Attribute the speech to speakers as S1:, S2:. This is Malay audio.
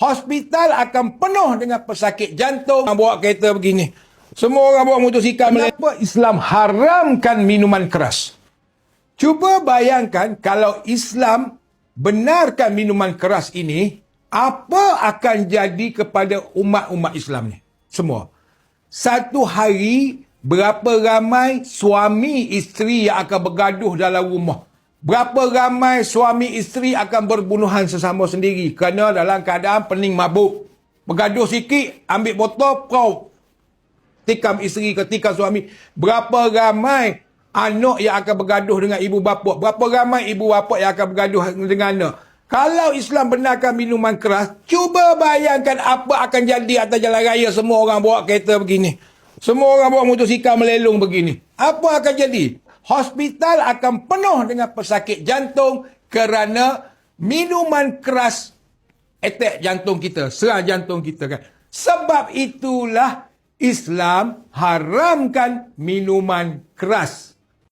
S1: Hospital akan penuh dengan pesakit jantung. Bawa kereta begini. Semua orang bawa motosikal. Kenapa Islam haramkan minuman keras? Cuba bayangkan kalau Islam benarkan minuman keras ini, apa akan jadi kepada umat-umat Islam ni? Semua. Satu hari, berapa ramai suami isteri yang akan bergaduh dalam rumah? Berapa ramai suami isteri akan berbunuhan sesama sendiri kerana dalam keadaan pening mabuk. Bergaduh sikit, ambil botol, kau tikam isteri ke tikam suami. Berapa ramai anak yang akan bergaduh dengan ibu bapa? Berapa ramai ibu bapa yang akan bergaduh dengan anak? Kalau Islam benarkan minuman keras, cuba bayangkan apa akan jadi atas jalan raya. Semua orang bawa kereta begini. Semua orang bawa motosikal melelong begini. Apa akan jadi? Hospital akan penuh dengan pesakit jantung kerana minuman keras attack jantung kita, serang jantung kita kan. Sebab itulah Islam haramkan minuman keras.